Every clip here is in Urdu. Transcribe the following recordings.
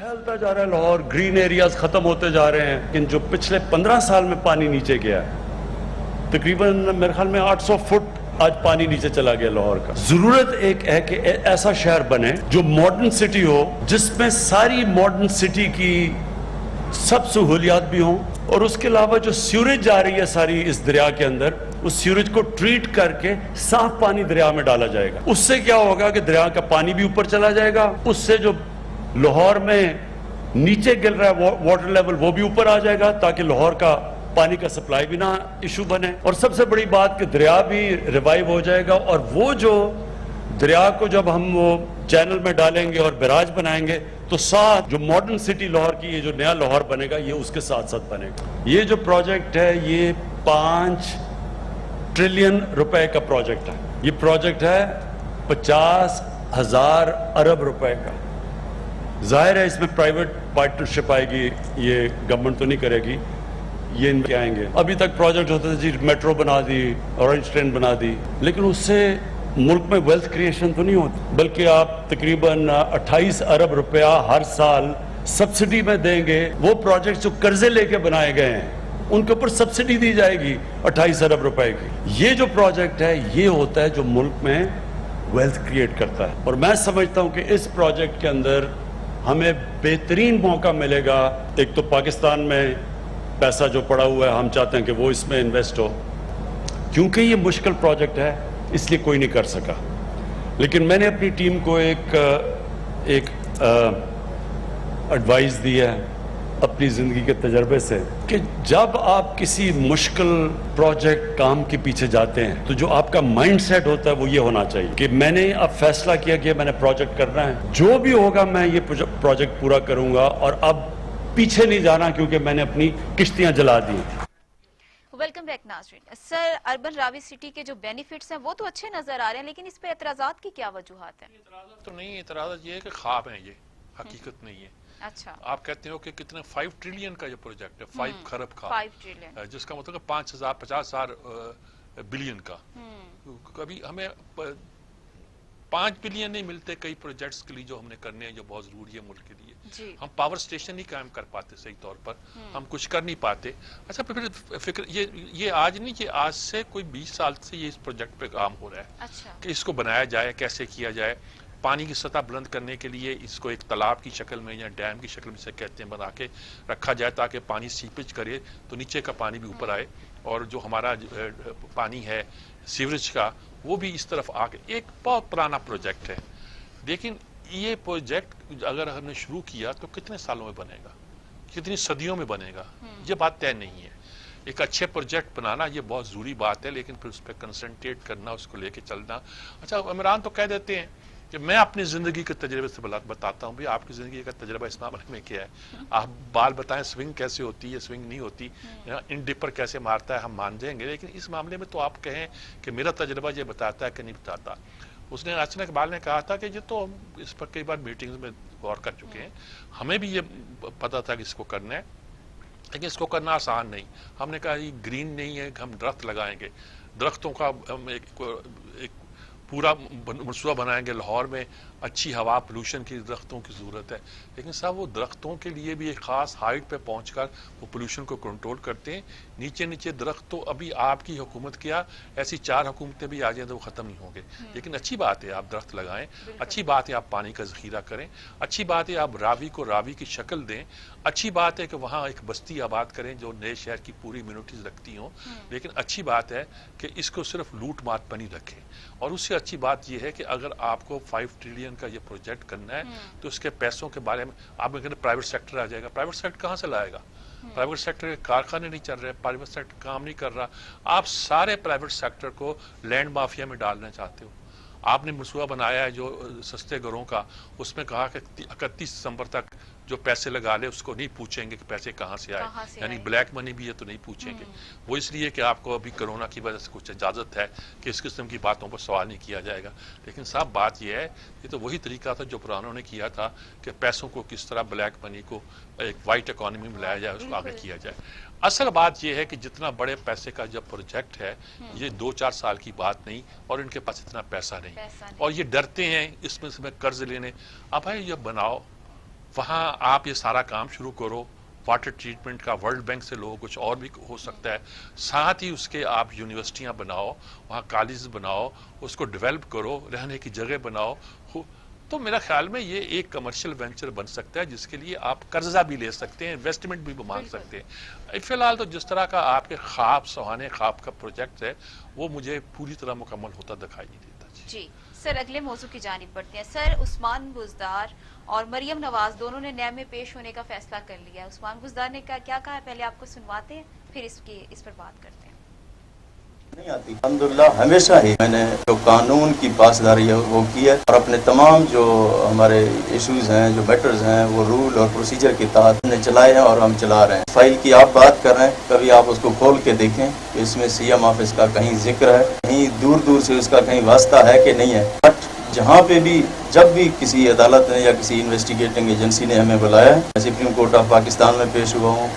پھیلتا جا رہا ہے لاہور، گرین ایریاز ختم ہوتے جا رہے ہیں، لیکن جو پچھلے 15 سال میں پانی نیچے گیا ہے، تقریباً میرے خیال میں 800 فٹ آج پانی نیچے چلا گیا لاہور کا۔ ضرورت ایک ہے کہ ایسا شہر بنے جو ماڈرن سٹی ہو، جس میں ساری ماڈرن سٹی کی سب سہولیات بھی ہوں، اور اس کے علاوہ جو سیوریج جا رہی ہے ساری اس دریا کے اندر، اس سیوریج کو ٹریٹ کر کے صاف پانی دریا میں ڈالا جائے گا۔ اس سے کیا ہوگا کہ دریا کا پانی بھی اوپر چلا جائے گا، اس سے جو لاہور میں نیچے گر رہا ہے واٹر لیول وہ بھی اوپر آ جائے گا، تاکہ لاہور کا پانی کا سپلائی بھی نہ ایشو بنے، اور سب سے بڑی بات کہ دریا بھی ریوائیو ہو جائے گا، اور وہ جو دریا کو جب ہم وہ چینل میں ڈالیں گے اور بیراج بنائیں گے تو ساتھ جو ماڈرن سٹی لاہور کی یہ جو نیا لاہور بنے گا یہ اس کے ساتھ ساتھ بنے گا۔ یہ جو پروجیکٹ ہے یہ 5 ٹریلین روپے کا پروجیکٹ ہے، یہ پروجیکٹ ہے 50,000 ارب روپے کا۔ ظاہر ہے اس میں پرائیویٹ پارٹنرشپ آئے گی، یہ گورنمنٹ تو نہیں کرے گی، یہ ان کے آئیں گے۔ ابھی تک پروجیکٹ ہوتا تھا جی میٹرو بنا دی، اورنج ٹرین بنا دی، لیکن اس سے ملک میں ویلتھ کریشن تو نہیں ہوتی، بلکہ آپ تقریباً 28 ارب روپیہ ہر سال سبسڈی میں دیں گے۔ وہ پروجیکٹ جو قرضے لے کے بنائے گئے ہیں ان کے اوپر سبسڈی دی جائے گی 28 ارب روپے کی۔ یہ جو پروجیکٹ ہے یہ ہوتا ہے جو ملک میں ویلتھ کریٹ کرتا ہے، اور میں سمجھتا ہوں کہ اس پروجیکٹ کے اندر ہمیں بہترین موقع ملے گا۔ ایک تو پاکستان میں پیسہ جو پڑا ہوا ہے ہم چاہتے ہیں کہ وہ اس میں انویسٹ ہو، کیونکہ یہ مشکل پروجیکٹ ہے اس لیے کوئی نہیں کر سکا، لیکن میں نے اپنی ٹیم کو ایک ایڈوائز دی ہے اپنی زندگی کے تجربے سے کہ جب آپ کسی مشکل پروجیکٹ کام کے پیچھے جاتے ہیں تو جو آپ کا مائنڈ سیٹ ہوتا ہے وہ یہ ہونا چاہیے کہ میں نے اب فیصلہ کیا کہ میں نے پروجیکٹ کرنا ہے، جو بھی ہوگا میں یہ پروجیکٹ پورا کروں گا، اور اب پیچھے نہیں جانا کیونکہ میں نے اپنی کشتیاں جلا دی۔ ویلکم بیک ناظرین۔ سر، اربن راوی سٹی کے جو بینیفٹس ہیں وہ تو اچھے نظر آ رہے ہیں، لیکن اس پہ اعتراضات کی کیا وجوہات ہیں؟ اعتراضات تو نہیں، اعتراضات یہ ہے کہ خواب ہیں، یہ حقیقت نہیں ہے۔ اچھا، آپ کہتے ہو کہ کتنے 5 ٹریلین کا یہ پروجیکٹ ہے، 5 خرب کا، 5 ٹریلین، جس کا مطلب 50,000 بلین کا۔ کبھی ہمیں 5 بلین نہیں ملتے کئی پروجیکٹس کے لیے جو ہم نے کرنے ہیں، جو بہت ضروری ہے ملک کے لیے۔ ہم پاور سٹیشن نہیں قائم کر پاتے صحیح طور پر، ہم کچھ کر نہیں پاتے۔ اچھا پھر فکر یہ آج نہیں، یہ آج سے کوئی 20 سال سے یہ اس پروجیکٹ پہ کام ہو رہا ہے کہ اس کو بنایا جائے، کیسے کیا جائے۔ پانی کی سطح بلند کرنے کے لیے اس کو ایک تالاب کی شکل میں یا ڈیم کی شکل میں سے کہتے ہیں بنا کے رکھا جائے، تاکہ پانی سیپیج کرے تو نیچے کا پانی بھی اوپر آئے، اور جو ہمارا پانی ہے سیوریج کا وہ بھی اس طرف آ کے۔ ایک بہت پرانا پروجیکٹ ہے، لیکن یہ پروجیکٹ اگر ہم نے شروع کیا تو کتنے سالوں میں بنے گا، کتنی صدیوں میں بنے گا، یہ بات طے نہیں ہے۔ ایک اچھے پروجیکٹ بنانا یہ بہت ضروری بات ہے، لیکن پھر اس پہ کنسنٹریٹ کرنا، اس کو لے کے چلنا۔ اچھا عمران تو کہہ دیتے ہیں کہ میں اپنی زندگی کے تجربے سے بتاتا ہوں، بھئی آپ کی زندگی کا تجربہ اس معاملے میں کیا ہے، آپ بال بتائیں سوئنگ کیسے ہوتی ہے، سوئنگ نہیں ہوتی، ان ڈپر کیسے مارتا ہے، ہم مان جائیں گے، لیکن اس معاملے میں تو آپ کہیں کہ میرا تجربہ یہ بتاتا ہے کہ نہیں بتاتا۔ اس نے اچانک اقبال نے کہا تھا کہ یہ تو اس پر کئی بار میٹنگز میں غور کر چکے ہیں، ہمیں بھی یہ پتا تھا کہ اس کو کرنا ہے، لیکن اس کو کرنا آسان نہیں۔ ہم نے کہا یہ گرین نہیں ہے، ہم درخت لگائیں گے، درختوں کا ہم ایک پورا منصوبہ بنائیں گے، لاہور میں اچھی ہوا، پولوشن کی درختوں کی ضرورت ہے، لیکن صاحب وہ درختوں کے لیے بھی ایک خاص ہائٹ پہ پہنچ کر وہ پولوشن کو کنٹرول کرتے ہیں۔ نیچے نیچے درخت تو ابھی آپ کی حکومت کیا، ایسی 4 حکومتیں بھی آ جائیں تو وہ ختم نہیں ہوں گے، لیکن اچھی بات ہے آپ درخت لگائیں، اچھی بات ہے آپ پانی کا ذخیرہ کریں، اچھی بات ہے آپ راوی کو راوی کی شکل دیں، اچھی بات ہے کہ وہاں ایک بستی آباد کریں جو نئے شہر کی پوری امیونٹیز رکھتی ہوں، لیکن اچھی بات ہے کہ اس کو صرف لوٹ مات پر نہیں رکھیں۔ اور اس سے اچھی بات یہ ہے کہ اگر آپ کو 5 ٹریلین کا یہ پروجیکٹ کرنا ہے تو اس کے پیسوں کے بارے میں آپ نے کہا پرائیویٹ سیکٹر آ جائے گا، پرائیویٹ سیکٹر کہاں سے لائے گا؟ پرائیویٹ سیکٹر کے کارخانے نہیں چل رہے، پرائیویٹ سیکٹر کام نہیں کر رہا، آپ سارے پرائیویٹ سیکٹر کو لینڈ مافیا میں ڈالنا چاہتے ہو۔ آپ نے منصوبہ بنایا ہے جو سستے گھروں کا، اس میں کہا کہ 31 دسمبر تک جو پیسے لگا لے اس کو نہیں پوچھیں گے کہ پیسے کہاں سے آئے، یعنی بلیک منی بھی ہے تو نہیں پوچھیں گے۔ وہ اس لیے کہ آپ کو ابھی کرونا کی وجہ سے کچھ اجازت ہے کہ اس قسم کی باتوں پر سوال نہیں کیا جائے گا، لیکن صاحب بات یہ ہے یہ تو وہی طریقہ تھا جو پرانوں نے کیا تھا کہ پیسوں کو کس طرح بلیک منی کو ایک وائٹ اکانومی میں لایا جائے، اس کو آگے کیا جائے۔ اصل بات یہ ہے کہ جتنا بڑے پیسے کا جب پروجیکٹ ہے یہ 2-4 سال کی بات نہیں، اور ان کے پاس اتنا پیسہ نہیں، اور یہ ڈرتے ہیں اس میں سے قرض لینے۔ اب بھائی یہ بناؤ، وہاں آپ یہ سارا کام شروع کرو. واٹر ٹریٹمنٹ کا ورلڈ بینک سے لو, کچھ اور بھی ہو سکتا ہے. ساتھ ہی اس کے آپ یونیورسٹیاں بناؤ, وہاں کالج بناؤ, اس کو ڈیولپ کرو, رہنے کی جگہ بناؤ. تو میرا خیال میں یہ ایک کمرشل وینچر بن سکتا ہے جس کے لیے آپ قرضہ بھی لے سکتے ہیں, انویسٹمنٹ بھی مانگ سکتے ہیں. فی الحال تو جس طرح کا آپ کے خواب, سہانے خواب کا پروجیکٹ ہے, وہ مجھے پوری طرح مکمل ہوتا دکھائی نہیں دیتا. جی سر, اگلے موضوع کی جانب بڑھتے ہیں. سر, عثمان بزدار اور مریم نواز دونوں نے نیب میں پیش ہونے کا فیصلہ کر لیا ہے. عثمان بزدار نے کیا کہا ہے, پہلے آپ کو سنواتے ہیں, پھر اس پر بات کرتے ہیں. نہیں آتی. الحمدللہ ہمیشہ ہی میں نے جو قانون کی پاسداری ہے وہ کی ہے, اور اپنے تمام جو ہمارے ایشوز ہیں, جو میٹرز ہیں, وہ رول اور پروسیجر کے تحت ہم نے چلائے ہیں اور ہم چلا رہے ہیں. فائل کی آپ بات کر رہے ہیں, کبھی آپ اس کو کھول کے دیکھیں کہ اس میں سی ایم آفس کا کہیں ذکر ہے, کہیں دور دور سے اس کا کہیں واسطہ ہے کہ نہیں ہے. بٹ جہاں پہ بھی جب بھی کسی عدالت نے یا کسی انویسٹیگیٹنگ ایجنسی نے ہمیں بلایا ہے, میں سپریم کورٹ آف پاکستان میں پیش ہوا ہوں,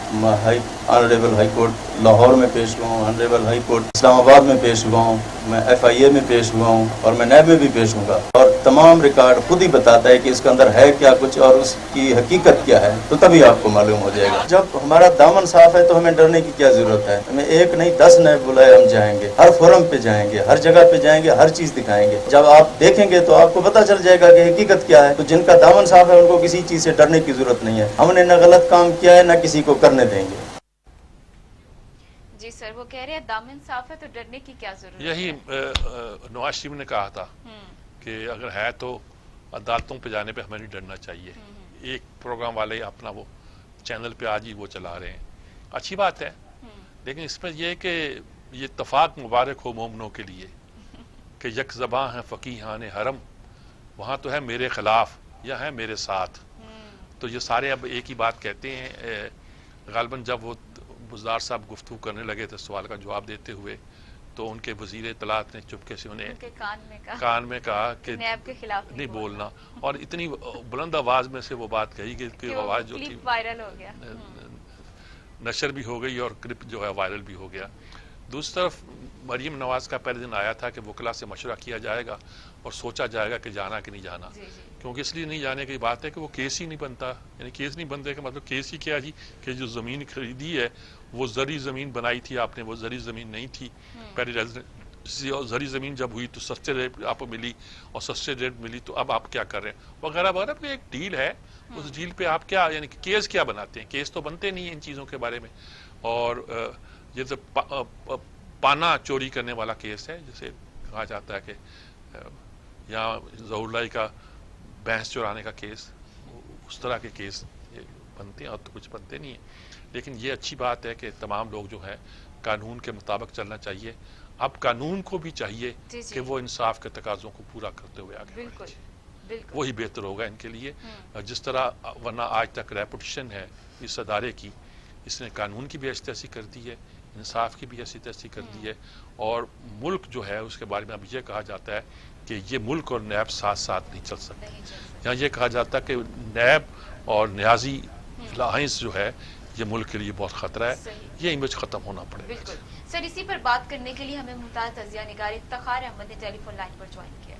آنریبل ہائی کورٹ لاہور میں پیش ہوا ہوں, آنریبل ہائی کورٹ اسلام آباد میں پیش ہوا ہوں, میں ایف آئی اے میں پیش ہوا ہوں, اور میں نیب میں بھی پیش ہوں گا. اور تمام ریکارڈ خود ہی بتاتا ہے کہ اس کے اندر ہے کیا کچھ اور اس کی حقیقت کیا ہے, تو تبھی آپ کو معلوم ہو جائے گا. جب ہمارا دامن صاف ہے تو ہمیں ڈرنے کی کیا ضرورت ہے. ہمیں ایک نہیں 10 نیب بلائے, ہم جائیں گے, ہر فورم پہ جائیں گے, ہر جگہ پہ جائیں گے, ہر چیز دکھائیں گے. جب آپ دیکھیں گے تو آپ کو پتہ چل جائے گا کہ حقیقت کیا ہے. تو جن کا دامن صاف ہے ان کو کسی چیز سے ڈرنے کی ضرورت نہیں ہے. ہم نے نہ غلط کام کیا ہے, نہ کسی کو کرنے دیں گے. جی سر, وہ کہہ رہے ہیں دامن صاف ہے تو ڈرنے کی کیا ضرورت ہے. یہی نواز شریف نے کہا تھا کہ اگر ہے تو عدالتوں پہ جانے پہ ہمیں نہیں ڈرنا چاہیے. ایک پروگرام والے اپنا وہ چینل پہ آج ہی وہ چلا رہے ہیں, اچھی بات ہے. لیکن اس میں یہ ہے کہ یہ اتفاق مبارک ہو مومنوں کے لیے کہ یک زباں ہیں فقیہان حرم, وہاں تو ہے میرے خلاف یا ہے میرے ساتھ. تو یہ سارے اب ایک ہی بات کہتے ہیں. غالباً جب وہ بزدار صاحب گفتگو کرنے لگے تھے سوال کا جواب دیتے ہوئے, تو ان کے وزیر اطلاعات نے چپکے سے انہیں کان میں کہا کہ نیب کے خلاف نہیں بولنا, اور اتنی بلند آواز میں سے وہ بات کہی کہ آواز جو تھی وائرل ہو گیا, نشر بھی ہو گئی اور کلپ جو ہے وائرل بھی ہو گیا. دوسری طرف مریم نواز کا پہلے دن آیا تھا کہ وکلا سے مشورہ کیا جائے گا اور سوچا جائے گا کہ جانا کہ نہیں جانا. کیونکہ اس لیے نہیں جانے کی بات ہے کہ وہ کیس ہی نہیں بنتا. یعنی کیس نہیں بنتے کا مطلب کیس ہی کیا جی, کہ جو زمین خریدی ہے وہ زرعی زمین بنائی تھی آپ نے, وہ زرعی زمین نہیں تھی. پہلی ریزیڈنسی اور زرعی زمین جب ہوئی تو سستے ریٹ آپ کو ملی, اور سستے ریٹ ملی تو اب آپ کیا کر رہے ہیں وغیرہ وغیرہ. ایک ڈیل ہے, اس ڈیل پہ آپ کیا یعنی کیس کیا بناتے ہیں. کیس تو بنتے نہیں ہیں ان چیزوں کے بارے میں. اور یہ تو پانا چوری کرنے والا کیس ہے, جسے کہا جاتا ہے کہ یہاں ظہور اللہ کا بھینس چورانے کا کیس, اس طرح کے کیس بنتے ہیں, اور تو کچھ بنتے نہیں ہیں. لیکن یہ اچھی بات ہے کہ تمام لوگ جو ہے قانون کے مطابق چلنا چاہیے. اب قانون کو بھی چاہیے کہ وہ انصاف کے تقاضوں کو پورا کرتے ہوئے آگے بڑھے, وہی بہتر ہوگا ان کے لیے. جس طرح ورنہ آج تک ریپوٹیشن ہے اس ادارے کی, اس نے قانون کی بھی ایسی کر دی ہے, انصاف کی بھی ایسی کر دی ہے. اور ملک جو ہے اس کے بارے میں اب یہ کہا جاتا ہے کہ یہ ملک اور نیب ساتھ ساتھ نہیں چل سکتے. یہاں یہ کہا جاتا ہے کہ نیب اور نیازی الائنس جو ہے یہ ملک کے لیے بہت خطرہ ہے. یہ امیج ختم ہونا پڑے گا. سر, اسی پر بات کرنے کے لیے ہمیں ممتاز تجزیہ نگار افتخار احمد نے ٹیلی فون لائن پر جوائن کیا.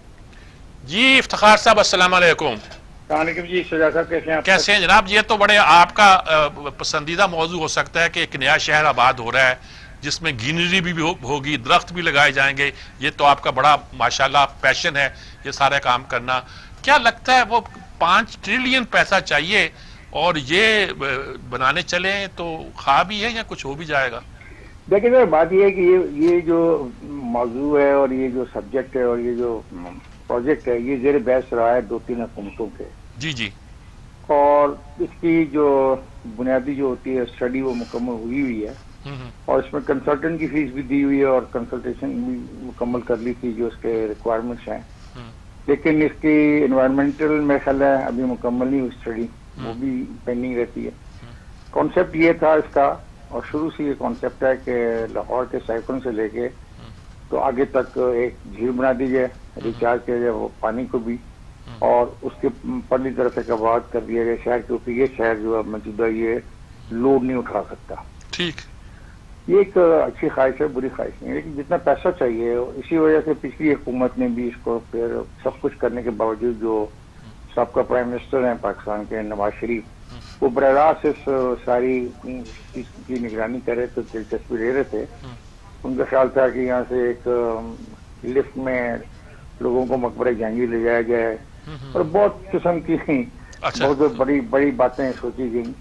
جی افتخار صاحب السلام علیکم. السلام علیکم جی, شجاع صاحب کیسے ہیں آپ؟ کیسے ہیں جناب؟ یہ تو بڑے آپ کا پسندیدہ موضوع ہو سکتا ہے کہ ایک نیا شہر آباد ہو رہا ہے جس میں گرینری بھی ہوگی, درخت بھی لگائے جائیں گے. یہ تو آپ کا بڑا ماشاءاللہ پیشن ہے یہ سارے کام کرنا. کیا لگتا ہے وہ 5 ٹریلین پیسہ چاہیے اور یہ بنانے چلیں تو خواب ہی ہے یا کچھ ہو بھی جائے گا؟ دیکھیں سر, بات یہ ہے کہ یہ جو موضوع ہے اور یہ جو سبجیکٹ ہے اور یہ جو پروجیکٹ ہے یہ زیر بحث رہا ہے 2-3 حکومتوں کے. جی جی. اور اس کی جو بنیادی جو ہوتی ہے اسٹڈی وہ مکمل ہوئی ہے, اور اس میں کنسلٹنٹ کی فیس بھی دی ہوئی ہے اور کنسلٹیشن بھی مکمل کر لی تھی جو اس کے ریکوائرمنٹس ہیں. لیکن اس کی انوائرمنٹل میں خیال ہے ابھی مکمل نہیں ہوئی اسٹڈی, وہ بھی پینڈنگ رہتی ہے. کانسیپٹ یہ تھا اس کا, اور شروع سے یہ کانسیپٹ ہے کہ لاہور کے سائیکلون سے لے کے تو آگے تک ایک جھیل بنا دی جائے, ریچارج کیا جائے وہ پانی کو بھی, اور اس کے پرلی طرف سے کباعت کر دیا جائے شہر, کیونکہ یہ شہر جو ہے موجودہ یہ لوڈ نہیں اٹھا سکتا. ٹھیک, یہ ایک اچھی خواہش ہے, بری خواہش نہیں, لیکن جتنا پیسہ چاہیے اسی وجہ سے پچھلی حکومت نے بھی اس کو پھر سب کچھ کرنے کے باوجود جو سابقہ پرائم منسٹر ہیں پاکستان کے نواز شریف, وہ براہ راست اس ساری چیز کی نگرانی کر رہے تھے, دلچسپی لے رہے تھے. ان کا خیال تھا کہ یہاں سے ایک لفٹ میں لوگوں کو مقبرہ جہانگیر لے جایا جائے, اور بہت قسم کی بہت بڑی بڑی باتیں سوچی گئیں.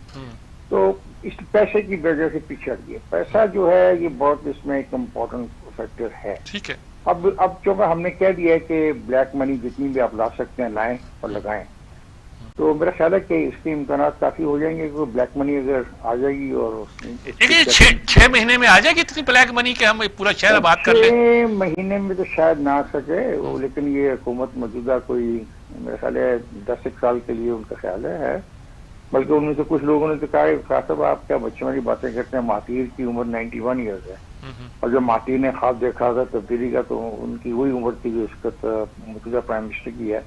تو اس پیسے کی وجہ سے پیچھے ہٹ گیا. پیسہ جو ہے یہ بہت اس میں ایک امپورٹنٹ فیکٹر ہے. ٹھیک ہے, اب چونکہ ہم نے کہہ دیا ہے کہ بلیک منی جتنی بھی آپ لا سکتے ہیں لائیں اور لگائیں, تو میرا خیال ہے کہ اس کے امکانات کافی ہو جائیں گے. بلیک منی اگر آ جائے گی اور 6 مہینے میں آ جائے گی اتنی بلیک منی کہ ہم پورا شہر آباد کر لیں. 6 مہینے میں تو شاید نہ آ سکے, لیکن یہ حکومت موجودہ کوئی میرا خیال ہے 10 سال کے لیے ان کا خیال ہے. بلکہ ان میں سے کچھ لوگوں نے تو کہا خاص صاحب آپ کیا بچوں والی باتیں کرتے ہیں, مہاتیر کی عمر 91 ایئرز ہے, اور جب مہاتیر نے خواب دیکھا تھا تبدیلی کا تو ان کی وہی عمر تھی جو اس وقت موجودہ پرائم منسٹر کی ہے.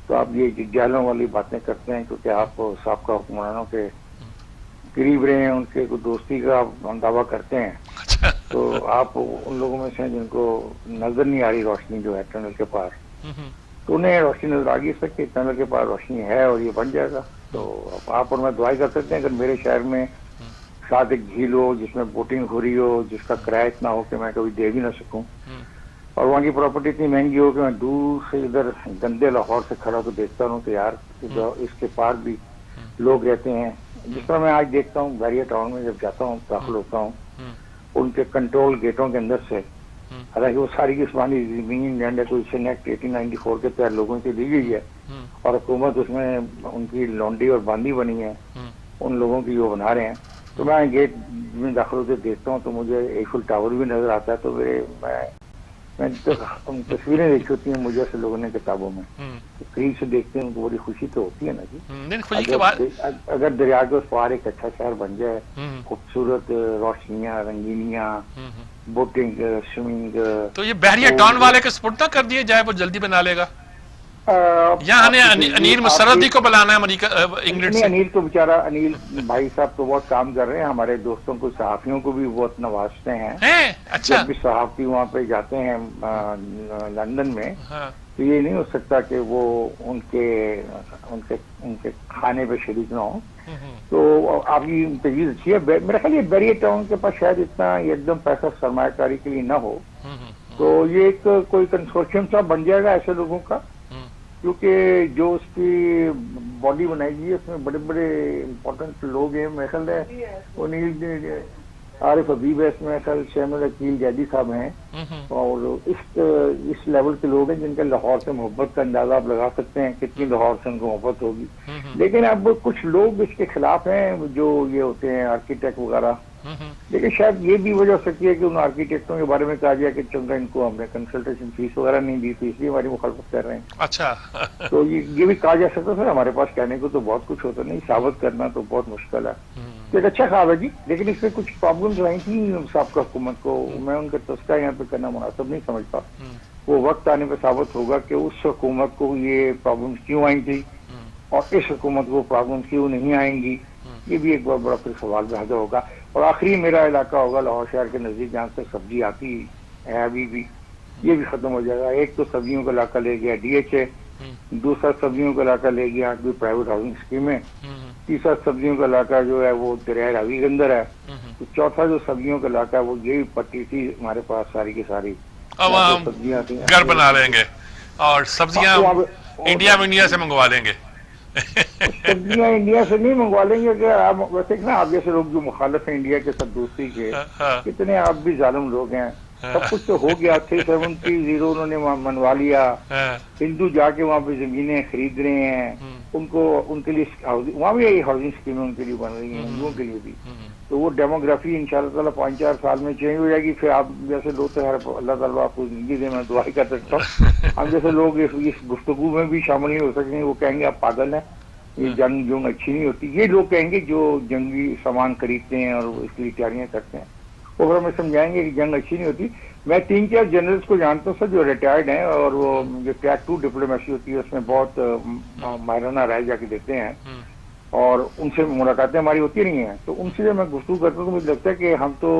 تو آپ یہ جالوں والی باتیں کرتے ہیں کیونکہ آپ سابقہ حکمرانوں کے قریب رہے ہیں, ان کے دوستی کا دعویٰ کرتے ہیں. تو آپ ان لوگوں میں سے ہیں جن کو نظر نہیں آ رہی روشنی جو ہے ٹنل کے پار, تو انہیں روشنی نظر آ گئی اس کہ ٹنل کے پار روشنی ہے اور یہ بن جائے گا. تو آپ اور میں دعائیں کر سکتے ہیں اگر میرے شہر میں ساتھ ایک جھیل ہو جس میں بوٹنگ ہو رہی ہو, جس کا کرایہ اتنا ہو کہ میں کبھی دے بھی نہ سکوں, اور وہاں کی پراپرٹی اتنی مہنگی ہو کہ میں دور سے ادھر گندے لاہور سے کھڑا تو دیکھتا ہوں کہ یار اس کے پار بھی لوگ رہتے ہیں. جس طرح میں آج دیکھتا ہوں بحریہ ٹاؤن میں جب جاتا ہوں داخل ہوتا ہوں ان کے کنٹرول گیٹوں کے اندر سے, حالانکہ وہ ساری کی عثمانی زمین لینڈ ہے, تو اسے ایکٹ 1894 کے تحت لوگوں سے دی گئی ہے, اور حکومت اس میں ان کی لونڈی اور باندی بنی ہے, ان لوگوں کی وہ بنا رہے ہیں. تو میں گیٹ میں داخل ہوتے دیکھتا ہوں تو مجھے ایفل ٹاور بھی نظر آتا ہے. تو میں تصویریں دیکھی ہوتی ہیں مجھے سے لوگوں نے کتابوں میں, قریب سے دیکھتے ہیں ان کو بڑی خوشی تو ہوتی ہے نا جی. اگر دریا کے اس پار ایک اچھا شہر بن جائے, خوبصورت روشنیاں, رنگینیاں, بوٹنگ, سوئمنگ, تو یہ بحریہ ٹاؤن والے کے سپرد نہ کر دیے جائے, وہ جلدی بنا لے گا. یہاں ہمیں انیل مسردی کو بلانا ہے انگلینڈ سے. انیل تو بیچارہ انیل بھائی صاحب تو بہت کام کر رہے ہیں, ہمارے دوستوں کو صحافیوں کو بھی بہت نوازتے ہیں. اچھا, جب بھی صحافی وہاں پہ جاتے ہیں لندن میں, تو یہ نہیں ہو سکتا کہ وہ ان کے کھانے پہ شریک نہ ہوں. تو آپ کی تجویز اچھی ہے. میرا خیال یہ بحریہ ٹاؤن کے پاس شاید اتنا ایک دم پیسہ سرمایہ کاری کے لیے نہ ہو, تو یہ ایک کوئی کنسورشیم سا بن جائے گا ایسے لوگوں کا, کیونکہ جو اس کی باڈی بنائی گئی ہے اس میں بڑے بڑے امپورٹنٹ لوگ ہیں. میرا خیال ہے عارف حبیب ہے اس میں, خیال شیمل عقیل جیدی صاحب ہیں, اور اس لیول کے لوگ ہیں جن کا لاہور سے محبت کا اندازہ آپ لگا سکتے ہیں کتنی لاہور سے ان کو محبت ہوگی. لیکن اب کچھ لوگ اس کے خلاف ہیں جو یہ ہوتے ہیں آرکیٹیکٹ وغیرہ, لیکن شاید یہ بھی وجہ ہو سکتی ہے کہ ان آرکیٹیکٹوں کے بارے میں کہا جائے کہ چونکہ ان کو ہم نے کنسلٹیشن فیس وغیرہ نہیں دی تھی اس لیے ہماری مخالفت کر رہے ہیں. اچھا, تو یہ بھی کہا جا سکتا سر, ہمارے پاس کہنے کو تو بہت کچھ ہوتا نہیں, ثابت کرنا تو بہت مشکل ہے. ایک اچھا خواب ہے جی, لیکن اس میں کچھ پرابلمز آئی تھیں سابقہ حکومت کو, میں ان کا تذکرہ یہاں پہ کرنا مناسب نہیں سمجھتا. وہ وقت آنے پہ ثابت ہوگا کہ اس حکومت کو یہ پرابلمز کیوں آئی تھی اور اس حکومت کو پرابلمز کیوں نہیں آئیں گی. یہ بھی ایک بہت بڑا پھر سوال پیدا ہوگا. اور آخری میرا علاقہ ہوگا لاہور شہر کے نزدیک جہاں سے سبزی آتی ہے ابھی بھی, یہ بھی ختم ہو جائے گا. ایک تو سبزیوں کا علاقہ لے گیا ڈی ایچ اے, دوسرا سبزیوں کا علاقہ لے گیا کوئی پرائیویٹ ہاؤسنگ اسکیم ہے, تیسرا سبزیوں کا علاقہ جو ہے وہ دریائے راوی کے اندر ہے, تو چوتھا جو سبزیوں کا علاقہ ہے وہ یہی پٹی تھی ہمارے پاس ساری کی ساری. اب ہم گھر بنا لیں گے اور سبزیاں انڈیا سے منگوا لیں گے. سبزیاں انڈیا سے نہیں منگوا لیں گے کہ آپ ویسے نا, آپ جیسے لوگ جو مخالف ہیں انڈیا کے ساتھ دوستی کے, کتنے آپ بھی ظالم لوگ ہیں. سب کچھ تو ہو گیا, 370 انہوں نے منوا لیا. ہندو جا کے وہاں پہ زمینیں خرید رہے ہیں, ان کے لیے وہاں بھی یہی ہاؤسنگ اسکیمیں ان کے لیے بن رہی ہیں, ہندوؤں کے لیے بھی. تو وہ ڈیموگرافی ان شاء اللہ تعالیٰ 5-4 سال میں چینج ہو جائے گی. پھر آپ جیسے لوگ تو اللہ تعالیٰ آپ کو زندگی دے, میں دعا کر سکتا ہوں. ہم جیسے لوگ اس گفتگو میں بھی شامل نہیں ہو سکیں گے. وہ کہیں گے آپ پاگل ہیں, یہ جنگ اچھی نہیں ہوتی. یہ لوگ کہیں گے جو جنگی سامان خریدتے ہیں اور اس کی تیاریاں کرتے ہیں, وہ پھر ہمیں سمجھائیں گے کہ جنگ اچھی نہیں ہوتی. میں 3-4 جنرلز کو جانتا ہوں سر جو ریٹائرڈ ہیں, اور وہ جو ٹیک 2 ڈپلومیسی ہوتی ہے اس میں بہت ماہرانہ رائے جا کے دیتے ہیں, اور ان سے ملاقاتیں ہماری ہوتی رہی ہیں. تو ان سے جب میں گفتگو کرتا ہوں تو مجھے لگتا ہے کہ ہم تو